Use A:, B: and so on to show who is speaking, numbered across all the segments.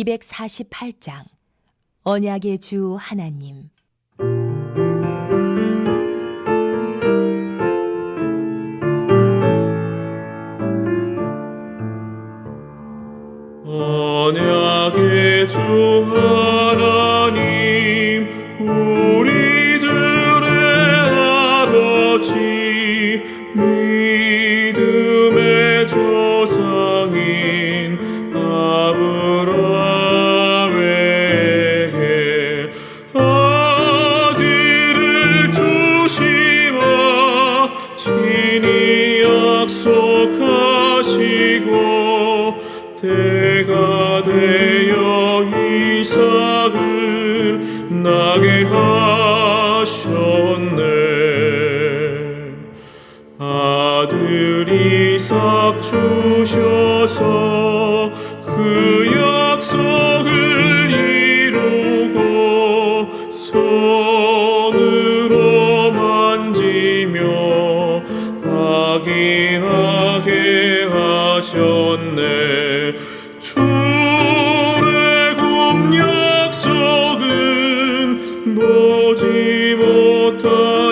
A: 248장 언약의 주 하나님.
B: 언약의 주 하나님, 우리들의 아버지, 믿음의 조상인 아브라함에게 아들을 주시마 친히 약속하시고 때가 되어 이삭을 낳게 하셨네. 아들 이삭 주셔서 그 약속을 이루고 손으로 만지며 확인하게 하셨네. 출애굽 약속은 보지 못하였어도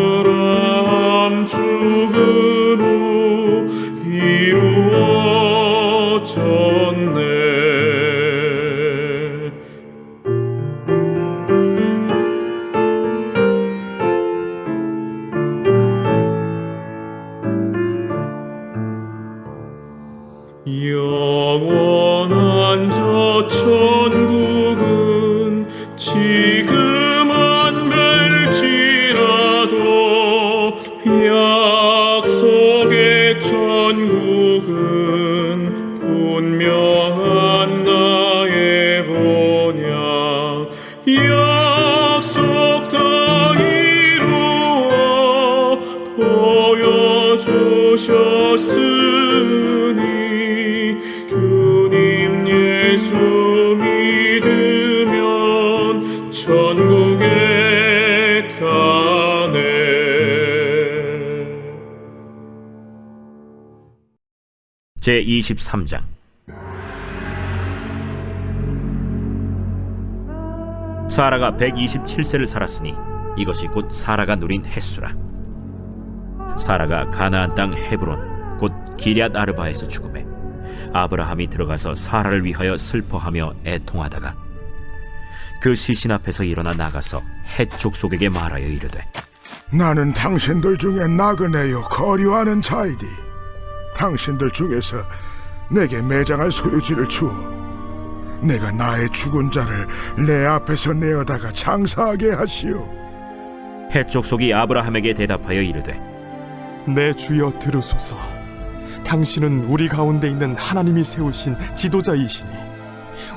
B: 아브라함 죽은 후 이루어졌네. 영원한 저 천국은 지금 안 뵐지라도 약속의 천국은 분명한 나의 본향. 약속 다 이루어 보여주셨으니 주님 예수 믿으면 천국에 가네.
C: 제23장 사라가 127세를 살았으니 이것이 곧 사라가 누린 햇수라. 사라가 가나안 땅 헤브론 곧 기럇 아르바에서 죽음에 아브라함이 들어가서 사라를 위하여 슬퍼하며 애통하다가 그 시신 앞에서 일어나 나가서 헷 족속에게 말하여 이르되
D: 나는 당신들 중에 나그네요 거류하는 자이니 당신들 중에서 내게 매장할 소유지를 주어 내가 나의 죽은 자를 내 앞에서 내어다가 장사하게 하시오.
C: 헷 족속이 아브라함에게 대답하여 이르되
E: 내 주여 들으소서. 당신은 우리 가운데 있는 하나님이 세우신 지도자이시니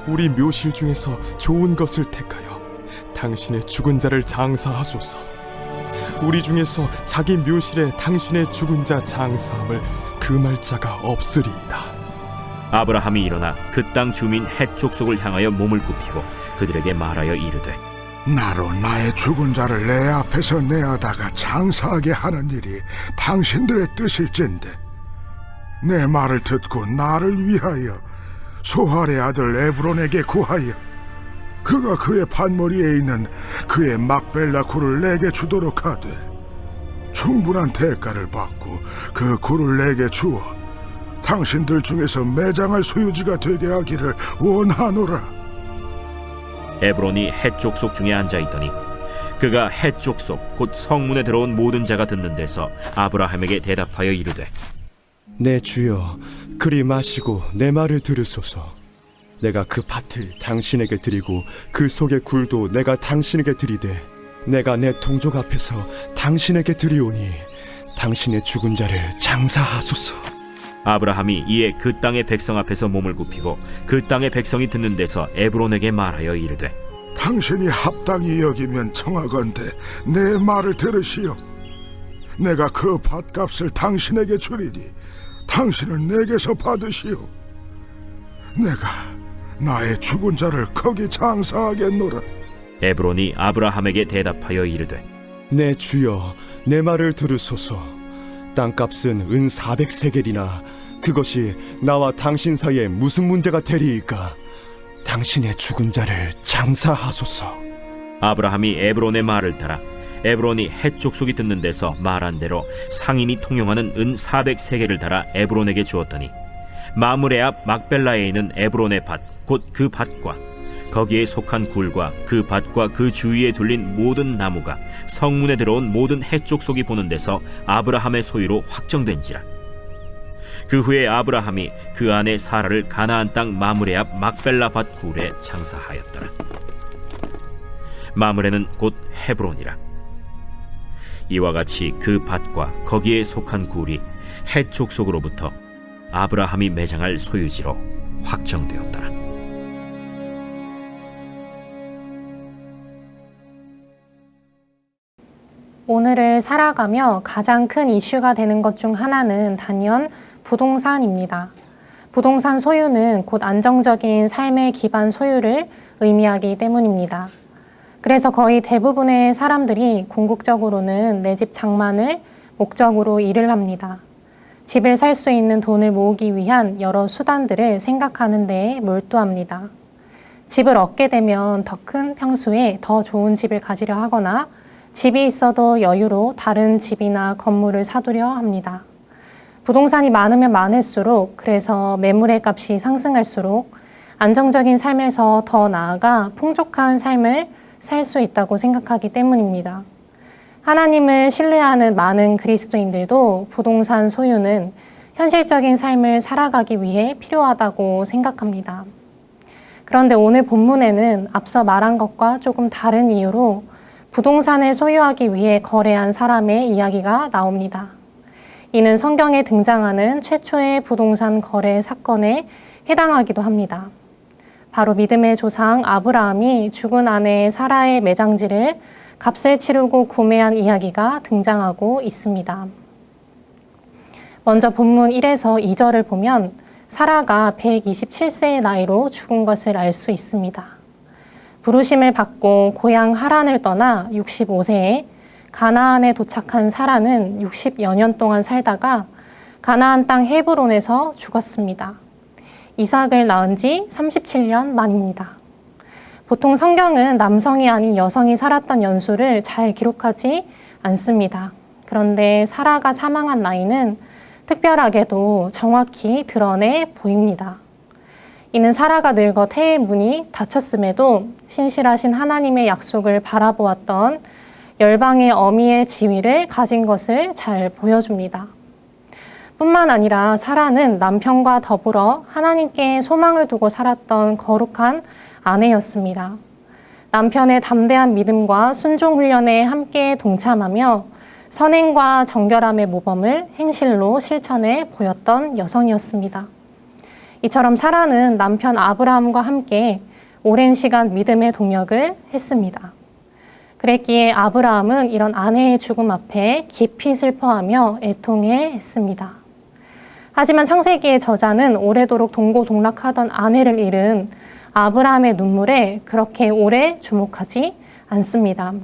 E: 우리 묘실 중에서 좋은 것을 택하여 당신의 죽은 자를 장사하소서. 우리 중에서 자기 묘실에 당신의 죽은 자 장사함을 금할 자가 없으리이다.
C: 아브라함이 일어나 그 땅 주민 헷 족속을 향하여 몸을 굽히고 그들에게 말하여 이르되
D: 나로 나의 죽은 자를 내 앞에서 내어다가 장사하게 하는 일이 당신들의 뜻일진데 내 말을 듣고 나를 위하여 소할의 아들 에브론에게 구하여 그가 그의 판머리에 있는 그의 막벨라 굴을 내게 주도록 하되 충분한 대가를 받고 그 굴을 내게 주어 당신들 중에서 매장할 소유지가 되게 하기를 원하노라.
C: 에브론이 헷 족속 중에 앉아있더니 그가 헷 족속 곧 성문에 들어온 모든 자가 듣는 데서 아브라함에게 대답하여 이르되
F: 내 주여 그리 마시고 내 말을 들으소서. 내가 그 밭을 당신에게 드리고 그 속의 굴도 내가 당신에게 드리되 내가 내 동족 앞에서 당신에게 드리오니 당신의 죽은 자를 장사하소서.
C: 아브라함이 이에 그 땅의 백성 앞에서 몸을 굽히고 그 땅의 백성이 듣는 데서 에브론에게 말하여 이르되
D: 당신이 합당히 여기면 청하건대 내 말을 들으시오. 내가 그 밭값을 당신에게 주리니 당신은 내게서 받으시오. 내가 나의 죽은 자를 거기 장사하겠노라.
C: 에브론이 아브라함에게 대답하여 이르되
F: 내 주여 내 말을 들으소서. 땅값은 은 400세겔이나 그것이 나와 당신 사이에 무슨 문제가 되리이까? 당신의 죽은 자를 장사하소서.
C: 아브라함이 에브론의 말을 따라 에브론이 헷 족속이 듣는 데서 말한 대로 상인이 통용하는 은 400세겔을 달아 에브론에게 주었더니 마므레 앞 막벨라에 있는 에브론의 밭 곧 그 밭과 거기에 속한 굴과 그 밭과 그 주위에 둘린 모든 나무가 성문에 들어온 모든 헷 족속이 보는 데서 아브라함의 소유로 확정된지라. 그 후에 아브라함이 그 아내 사라를 가나안 땅 마므레 앞 막벨라 밭 굴에 장사하였더라. 마므레는 곧 헤브론이라. 이와 같이 그 밭과 거기에 속한 굴이 헷 족속으로부터 아브라함이 매장할 소유지로 확정되었더라.
G: 오늘을 살아가며 가장 큰 이슈가 되는 것 중 하나는 단연 부동산입니다. 부동산 소유는 곧 안정적인 삶의 기반 소유를 의미하기 때문입니다. 그래서 거의 대부분의 사람들이 궁극적으로는 내 집 장만을 목적으로 일을 합니다. 집을 살 수 있는 돈을 모으기 위한 여러 수단들을 생각하는 데에 몰두합니다. 집을 얻게 되면 더 큰 평수에 더 좋은 집을 가지려 하거나 집이 있어도 여유로 다른 집이나 건물을 사두려 합니다. 부동산이 많으면 많을수록, 그래서 매물의 값이 상승할수록 안정적인 삶에서 더 나아가 풍족한 삶을 살 수 있다고 생각하기 때문입니다. 하나님을 신뢰하는 많은 그리스도인들도 부동산 소유는 현실적인 삶을 살아가기 위해 필요하다고 생각합니다. 그런데 오늘 본문에는 앞서 말한 것과 조금 다른 이유로 부동산을 소유하기 위해 거래한 사람의 이야기가 나옵니다. 이는 성경에 등장하는 최초의 부동산 거래 사건에 해당하기도 합니다. 바로 믿음의 조상 아브라함이 죽은 아내 사라의 매장지를 값을 치르고 구매한 이야기가 등장하고 있습니다. 먼저 본문 1에서 2절을 보면 사라가 127세의 나이로 죽은 것을 알 수 있습니다. 부르심을 받고 고향 하란을 떠나 65세에 가나안에 도착한 사라는 60여 년 동안 살다가 가나안 땅 헤브론에서 죽었습니다. 이삭을 낳은 지 37년 만입니다. 보통 성경은 남성이 아닌 여성이 살았던 연수를 잘 기록하지 않습니다. 그런데 사라가 사망한 나이는 특별하게도 정확히 드러내 보입니다. 이는 사라가 늙어 태의 문이 닫혔음에도 신실하신 하나님의 약속을 바라보았던 열방의 어미의 지위를 가진 것을 잘 보여줍니다. 뿐만 아니라 사라는 남편과 더불어 하나님께 소망을 두고 살았던 거룩한 아내였습니다. 남편의 담대한 믿음과 순종 훈련에 함께 동참하며 선행과 정결함의 모범을 행실로 실천해 보였던 여성이었습니다. 이처럼 사라는 남편 아브라함과 함께 오랜 시간 믿음의 동역을 했습니다. 그랬기에 아브라함은 이런 아내의 죽음 앞에 깊이 슬퍼하며 애통해 했습니다. 하지만 창세기의 저자는 오래도록 동고동락하던 아내를 잃은 아브라함의 눈물에 그렇게 오래 주목하지 않습니다.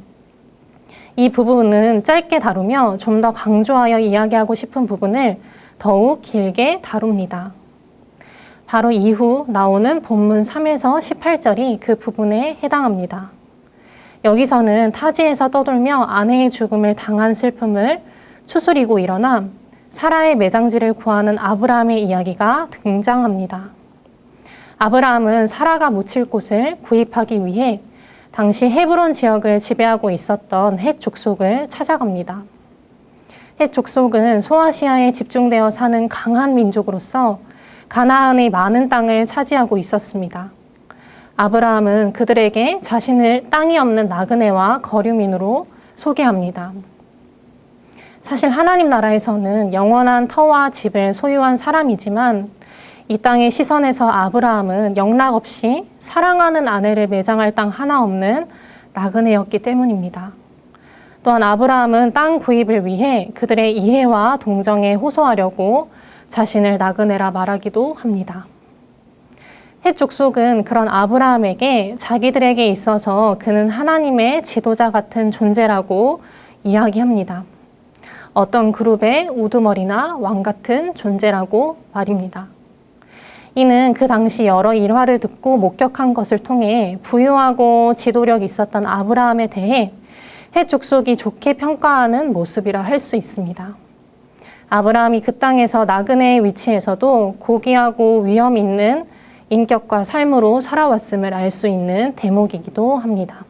G: 이 부분은 짧게 다루며 좀 더 강조하여 이야기하고 싶은 부분을 더욱 길게 다룹니다. 바로 이후 나오는 본문 3에서 18절이 그 부분에 해당합니다. 여기서는 타지에서 떠돌며 아내의 죽음을 당한 슬픔을 추스리고 일어나 사라의 매장지를 구하는 아브라함의 이야기가 등장합니다. 아브라함은 사라가 묻힐 곳을 구입하기 위해 당시 헤브론 지역을 지배하고 있었던 헷 족속을 찾아갑니다. 헷 족속은 소아시아에 집중되어 사는 강한 민족으로서 가나안의 많은 땅을 차지하고 있었습니다. 아브라함은 그들에게 자신을 땅이 없는 나그네와 거류민으로 소개합니다. 사실 하나님 나라에서는 영원한 터와 집을 소유한 사람이지만 이 땅의 시선에서 아브라함은 영락없이 사랑하는 아내를 매장할 땅 하나 없는 나그네였기 때문입니다. 또한 아브라함은 땅 구입을 위해 그들의 이해와 동정에 호소하려고 자신을 나그네라 말하기도 합니다. 헷 족속은 그런 아브라함에게 자기들에게 있어서 그는 하나님의 지도자 같은 존재라고 이야기합니다. 어떤 그룹의 우두머리나 왕 같은 존재라고 말입니다. 이는 그 당시 여러 일화를 듣고 목격한 것을 통해 부유하고 지도력이 있었던 아브라함에 대해 헷 족속이 좋게 평가하는 모습이라 할 수 있습니다. 아브라함이 그 땅에서 나그네의 위치에서도 고귀하고 위험 있는 인격과 삶으로 살아왔음을 알 수 있는 대목이기도 합니다.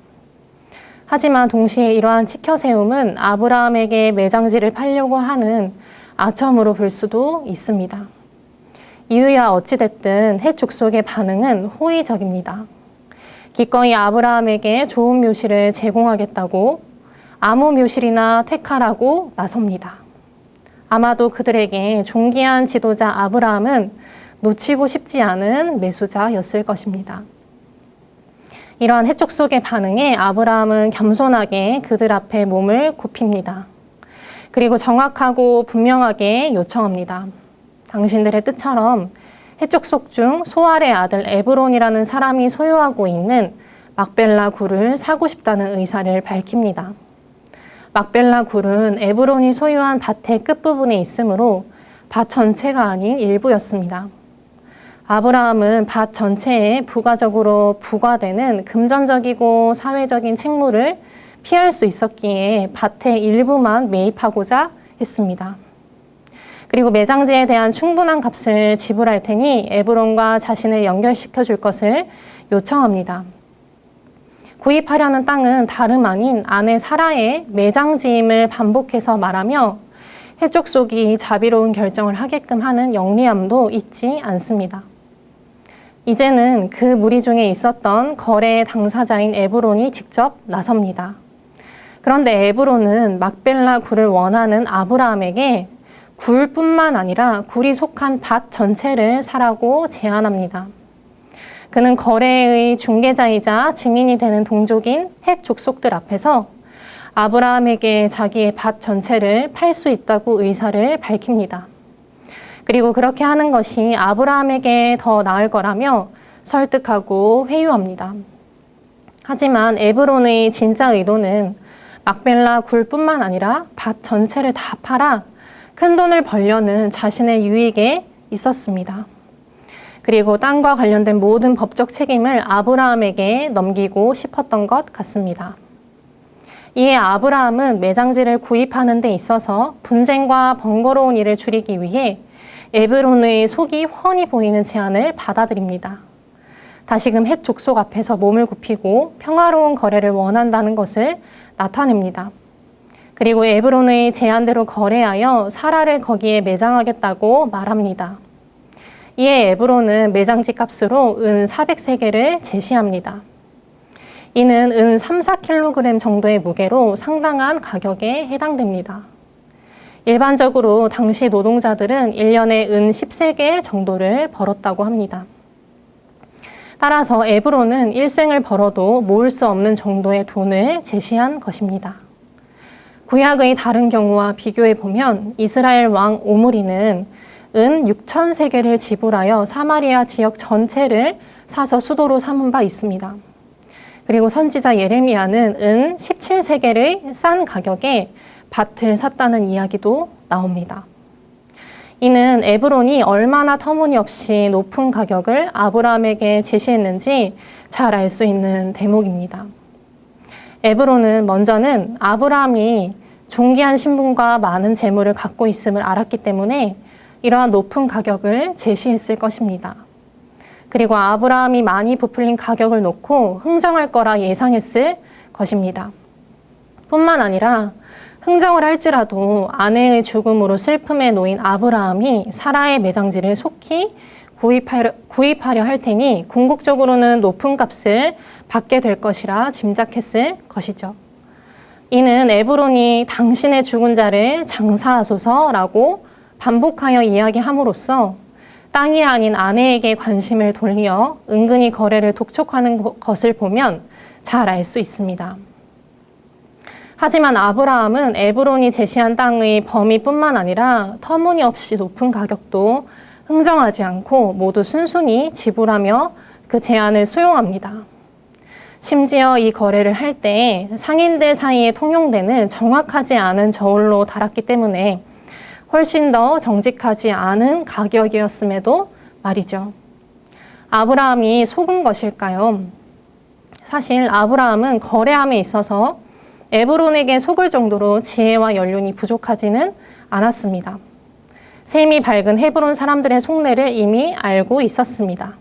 G: 하지만 동시에 이러한 치켜세움은 아브라함에게 매장지를 팔려고 하는 아첨으로 볼 수도 있습니다. 이유야 어찌됐든 헷 족속의 반응은 호의적입니다. 기꺼이 아브라함에게 좋은 묘실을 제공하겠다고 아무 묘실이나 택하라고 나섭니다. 아마도 그들에게 존귀한 지도자 아브라함은 놓치고 싶지 않은 매수자였을 것입니다. 이러한 헷 족속의 반응에 아브라함은 겸손하게 그들 앞에 몸을 굽힙니다. 그리고 정확하고 분명하게 요청합니다. 당신들의 뜻처럼 헷 족속 중 소알의 아들 에브론이라는 사람이 소유하고 있는 막벨라 굴을 사고 싶다는 의사를 밝힙니다. 막벨라 굴은 에브론이 소유한 밭의 끝부분에 있으므로 밭 전체가 아닌 일부였습니다. 아브라함은 밭 전체에 부가적으로 부과되는 금전적이고 사회적인 책무를 피할 수 있었기에 밭의 일부만 매입하고자 했습니다. 그리고 매장지에 대한 충분한 값을 지불할 테니 에브론과 자신을 연결시켜 줄 것을 요청합니다. 구입하려는 땅은 다름 아닌 아내 사라의 매장지임을 반복해서 말하며 헷 족속이 자비로운 결정을 하게끔 하는 영리함도 잊지 않습니다. 이제는 그 무리 중에 있었던 거래의 당사자인 에브론이 직접 나섭니다. 그런데 에브론은 막벨라 굴을 원하는 아브라함에게 굴뿐만 아니라 굴이 속한 밭 전체를 사라고 제안합니다. 그는 거래의 중개자이자 증인이 되는 동족인 헷 족속들 앞에서 아브라함에게 자기의 밭 전체를 팔 수 있다고 의사를 밝힙니다. 그리고 그렇게 하는 것이 아브라함에게 더 나을 거라며 설득하고 회유합니다. 하지만 에브론의 진짜 의도는 막벨라 굴뿐만 아니라 밭 전체를 다 팔아 큰 돈을 벌려는 자신의 유익에 있었습니다. 그리고 땅과 관련된 모든 법적 책임을 아브라함에게 넘기고 싶었던 것 같습니다. 이에 아브라함은 매장지를 구입하는 데 있어서 분쟁과 번거로운 일을 줄이기 위해 에브론의 속이 훤히 보이는 제안을 받아들입니다. 다시금 헷 족속 앞에서 몸을 굽히고 평화로운 거래를 원한다는 것을 나타냅니다. 그리고 에브론의 제안대로 거래하여 사라를 거기에 매장하겠다고 말합니다. 이에 에브론은 매장지 값으로 은 400세겔을 제시합니다. 이는 은 3, 4kg 정도의 무게로 상당한 가격에 해당됩니다. 일반적으로 당시 노동자들은 1년에 은 10세겔 정도를 벌었다고 합니다. 따라서 에브론은 일생을 벌어도 모을 수 없는 정도의 돈을 제시한 것입니다. 구약의 다른 경우와 비교해 보면 이스라엘 왕 오므리는 은 6,000세겔을 지불하여 사마리아 지역 전체를 사서 수도로 삼은 바 있습니다. 그리고 선지자 예레미야는 은 17세겔의 싼 가격에 밭을 샀다는 이야기도 나옵니다. 이는 에브론이 얼마나 터무니없이 높은 가격을 아브라함에게 제시했는지 잘 알 수 있는 대목입니다. 에브론은 먼저는 아브라함이 존귀한 신분과 많은 재물을 갖고 있음을 알았기 때문에 이러한 높은 가격을 제시했을 것입니다. 그리고 아브라함이 많이 부풀린 가격을 놓고 흥정할 거라 예상했을 것입니다. 뿐만 아니라 흥정을 할지라도 아내의 죽음으로 슬픔에 놓인 아브라함이 사라의 매장지를 속히 구입하려 할 테니 궁극적으로는 높은 값을 받게 될 것이라 짐작했을 것이죠. 이는 에브론이 당신의 죽은 자를 장사하소서라고 반복하여 이야기함으로써 땅이 아닌 아내에게 관심을 돌려 은근히 거래를 독촉하는 것을 보면 잘 알 수 있습니다. 하지만 아브라함은 에브론이 제시한 땅의 범위뿐만 아니라 터무니없이 높은 가격도 흥정하지 않고 모두 순순히 지불하며 그 제안을 수용합니다. 심지어 이 거래를 할 때 상인들 사이에 통용되는 정확하지 않은 저울로 달았기 때문에 훨씬 더 정직하지 않은 가격이었음에도 말이죠. 아브라함이 속은 것일까요? 사실 아브라함은 거래함에 있어서 에브론에게 속을 정도로 지혜와 연륜이 부족하지는 않았습니다. 셈이 밝은 헤브론 사람들의 속내를 이미 알고 있었습니다.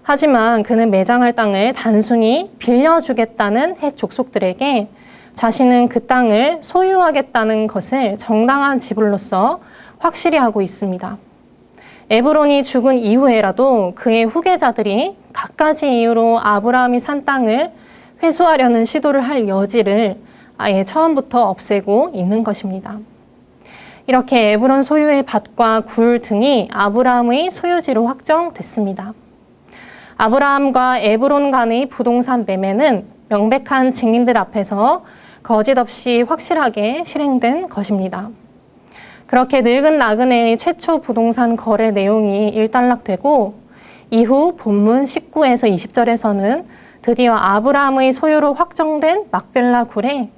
G: 하지만 그는 매장할 땅을 단순히 빌려주겠다는 헷 족속들에게 자신은 그 땅을 소유하겠다는 것을 정당한 지불로서 확실히 하고 있습니다. 에브론이 죽은 이후에라도 그의 후계자들이 갖가지 이유로 아브라함이 산 땅을 회수하려는 시도를 할 여지를 아예 처음부터 없애고 있는 것입니다. 이렇게 에브론 소유의 밭과 굴 등이 아브라함의 소유지로 확정됐습니다. 아브라함과 에브론 간의 부동산 매매는 명백한 증인들 앞에서 거짓 없이 확실하게 실행된 것입니다. 그렇게 늙은 나그네의 최초 부동산 거래 내용이 일단락되고 이후 본문 19에서 20절에서는 드디어 아브라함의 소유로 확정된 막벨라 굴에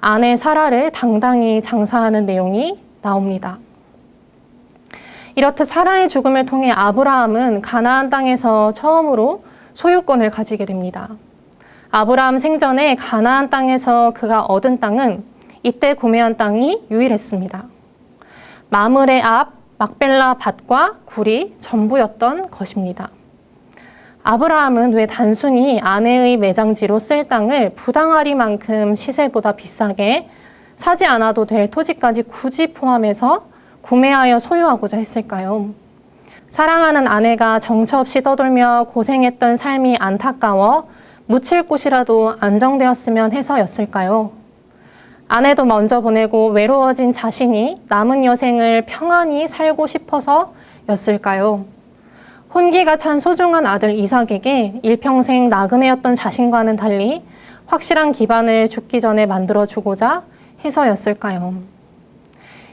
G: 아내 사라를 당당히 장사하는 내용이 나옵니다. 이렇듯 사라의 죽음을 통해 아브라함은 가나안 땅에서 처음으로 소유권을 가지게 됩니다. 아브라함 생전에 가나안 땅에서 그가 얻은 땅은 이때 구매한 땅이 유일했습니다. 마므레 앞 막벨라 밭과 굴이 전부였던 것입니다. 아브라함은 왜 단순히 아내의 매장지로 쓸 땅을 부당하리만큼 시세보다 비싸게 사지 않아도 될 토지까지 굳이 포함해서 구매하여 소유하고자 했을까요? 사랑하는 아내가 정처 없이 떠돌며 고생했던 삶이 안타까워 묻힐 곳이라도 안정되었으면 해서였을까요? 아내도 먼저 보내고 외로워진 자신이 남은 여생을 평안히 살고 싶어서였을까요? 혼기가 찬 소중한 아들 이삭에게 일평생 나그네였던 자신과는 달리 확실한 기반을 죽기 전에 만들어주고자 해서였을까요?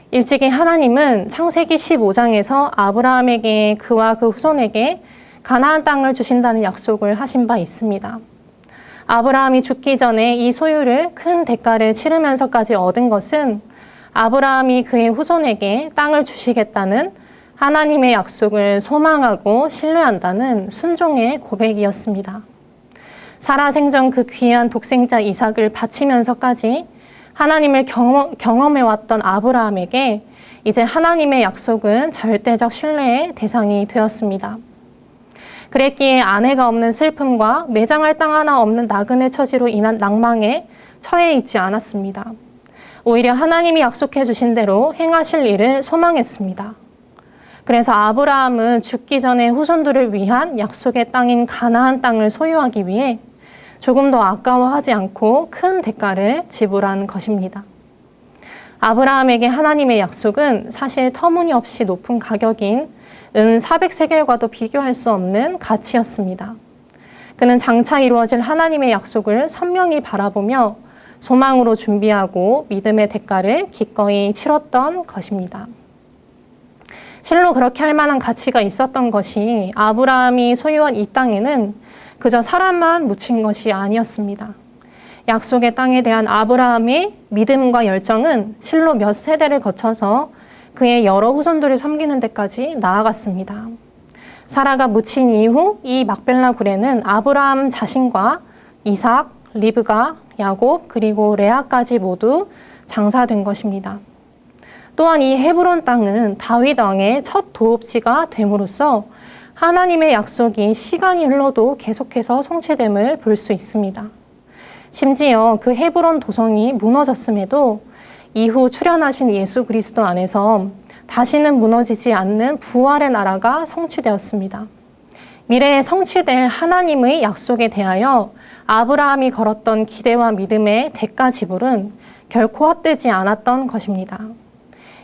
G: 일찍이 하나님은 창세기 15장에서 아브라함에게 그와 그 후손에게 가나안 땅을 주신다는 약속을 하신 바 있습니다. 아브라함이 죽기 전에 이 소유를 큰 대가를 치르면서까지 얻은 것은 아브라함이 그의 후손에게 땅을 주시겠다는 하나님의 약속을 소망하고 신뢰한다는 순종의 고백이었습니다. 사라 생전 그 귀한 독생자 이삭을 바치면서까지 하나님을 경험해왔던 아브라함에게 이제 하나님의 약속은 절대적 신뢰의 대상이 되었습니다. 그랬기에 아내가 없는 슬픔과 매장할 땅 하나 없는 나그네 처지로 인한 낭망에 처해 있지 않았습니다. 오히려 하나님이 약속해 주신 대로 행하실 일을 소망했습니다. 그래서 아브라함은 죽기 전에 후손들을 위한 약속의 땅인 가나안 땅을 소유하기 위해 조금 더 아까워하지 않고 큰 대가를 지불한 것입니다. 아브라함에게 하나님의 약속은 사실 터무니없이 높은 가격인 은 400세겔과도 비교할 수 없는 가치였습니다. 그는 장차 이루어질 하나님의 약속을 선명히 바라보며 소망으로 준비하고 믿음의 대가를 기꺼이 치렀던 것입니다. 실로 그렇게 할 만한 가치가 있었던 것이 아브라함이 소유한 이 땅에는 그저 사람만 묻힌 것이 아니었습니다. 약속의 땅에 대한 아브라함의 믿음과 열정은 실로 몇 세대를 거쳐서 그의 여러 후손들을 섬기는 데까지 나아갔습니다. 사라가 묻힌 이후 이 막벨라 굴에는 아브라함 자신과 이삭, 리브가, 야곱 그리고 레아까지 모두 장사된 것입니다. 또한 이 헤브론 땅은 다윗 왕의 첫 도읍지가 됨으로써 하나님의 약속이 시간이 흘러도 계속해서 성취됨을 볼 수 있습니다. 심지어 그 헤브론 도성이 무너졌음에도 이후 출현하신 예수 그리스도 안에서 다시는 무너지지 않는 부활의 나라가 성취되었습니다. 미래에 성취될 하나님의 약속에 대하여 아브라함이 걸었던 기대와 믿음의 대가 지불은 결코 헛되지 않았던 것입니다.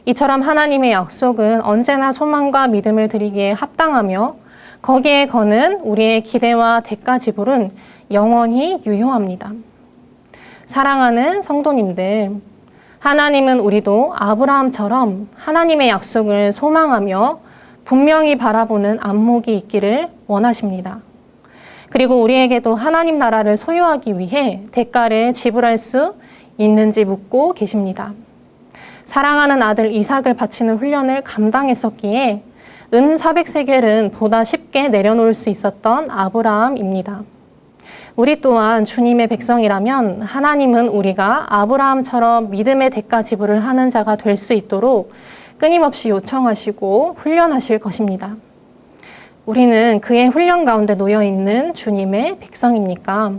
G: 이처럼 하나님의 약속은 언제나 소망과 믿음을 드리기에 합당하며 거기에 거는 우리의 기대와 대가 지불은 영원히 유효합니다. 사랑하는 성도님들, 하나님은 우리도 아브라함처럼 하나님의 약속을 소망하며 분명히 바라보는 안목이 있기를 원하십니다. 그리고 우리에게도 하나님 나라를 소유하기 위해 대가를 지불할 수 있는지 묻고 계십니다. 사랑하는 아들 이삭을 바치는 훈련을 감당했었기에 은 400세겔은 보다 쉽게 내려놓을 수 있었던 아브라함입니다. 우리 또한 주님의 백성이라면 하나님은 우리가 아브라함처럼 믿음의 대가 지불을 하는 자가 될 수 있도록 끊임없이 요청하시고 훈련하실 것입니다. 우리는 그의 훈련 가운데 놓여 있는 주님의 백성입니까?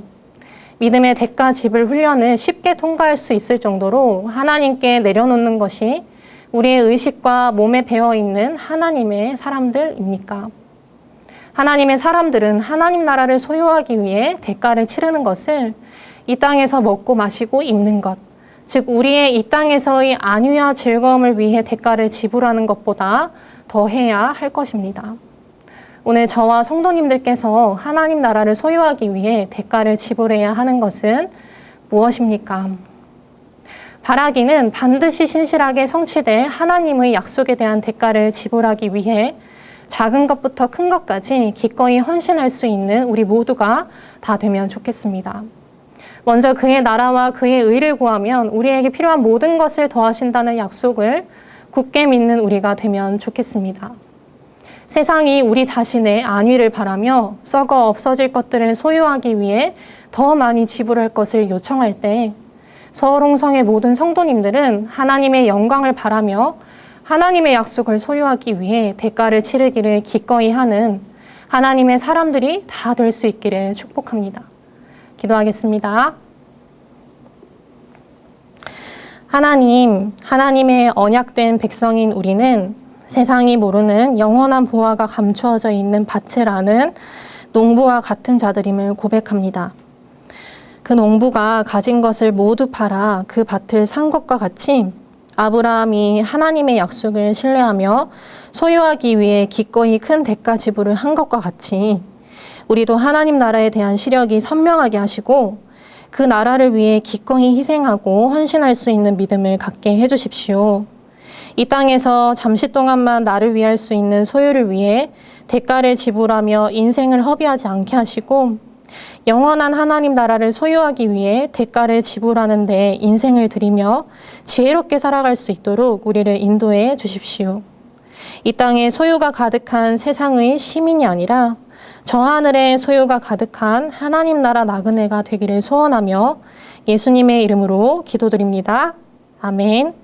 G: 믿음의 대가 지불 훈련을 쉽게 통과할 수 있을 정도로 하나님께 내려놓는 것이 우리의 의식과 몸에 배어 있는 하나님의 사람들입니까? 하나님의 사람들은 하나님 나라를 소유하기 위해 대가를 치르는 것을 이 땅에서 먹고 마시고 입는 것, 즉 우리의 이 땅에서의 안위와 즐거움을 위해 대가를 지불하는 것보다 더 해야 할 것입니다. 오늘 저와 성도님들께서 하나님 나라를 소유하기 위해 대가를 지불해야 하는 것은 무엇입니까? 바라기는 반드시 신실하게 성취될 하나님의 약속에 대한 대가를 지불하기 위해 작은 것부터 큰 것까지 기꺼이 헌신할 수 있는 우리 모두가 다 되면 좋겠습니다. 먼저 그의 나라와 그의 의를 구하면 우리에게 필요한 모든 것을 더하신다는 약속을 굳게 믿는 우리가 되면 좋겠습니다. 세상이 우리 자신의 안위를 바라며 썩어 없어질 것들을 소유하기 위해 더 많이 지불할 것을 요청할 때 서울홍성의 모든 성도님들은 하나님의 영광을 바라며 하나님의 약속을 소유하기 위해 대가를 치르기를 기꺼이 하는 하나님의 사람들이 다 될 수 있기를 축복합니다. 기도하겠습니다. 하나님, 하나님의 언약된 백성인 우리는 세상이 모르는 영원한 보화가 감추어져 있는 밭을 아는 농부와 같은 자들임을 고백합니다. 그 농부가 가진 것을 모두 팔아 그 밭을 산 것과 같이 아브라함이 하나님의 약속을 신뢰하며 소유하기 위해 기꺼이 큰 대가 지불을 한 것과 같이 우리도 하나님 나라에 대한 시력이 선명하게 하시고 그 나라를 위해 기꺼이 희생하고 헌신할 수 있는 믿음을 갖게 해주십시오. 이 땅에서 잠시 동안만 나를 위할 수 있는 소유를 위해 대가를 지불하며 인생을 허비하지 않게 하시고 영원한 하나님 나라를 소유하기 위해 대가를 지불하는 데 인생을 들이며 지혜롭게 살아갈 수 있도록 우리를 인도해 주십시오. 이 땅에 소유가 가득한 세상의 시민이 아니라 저 하늘에 소유가 가득한 하나님 나라 나그네가 되기를 소원하며 예수님의 이름으로 기도드립니다. 아멘.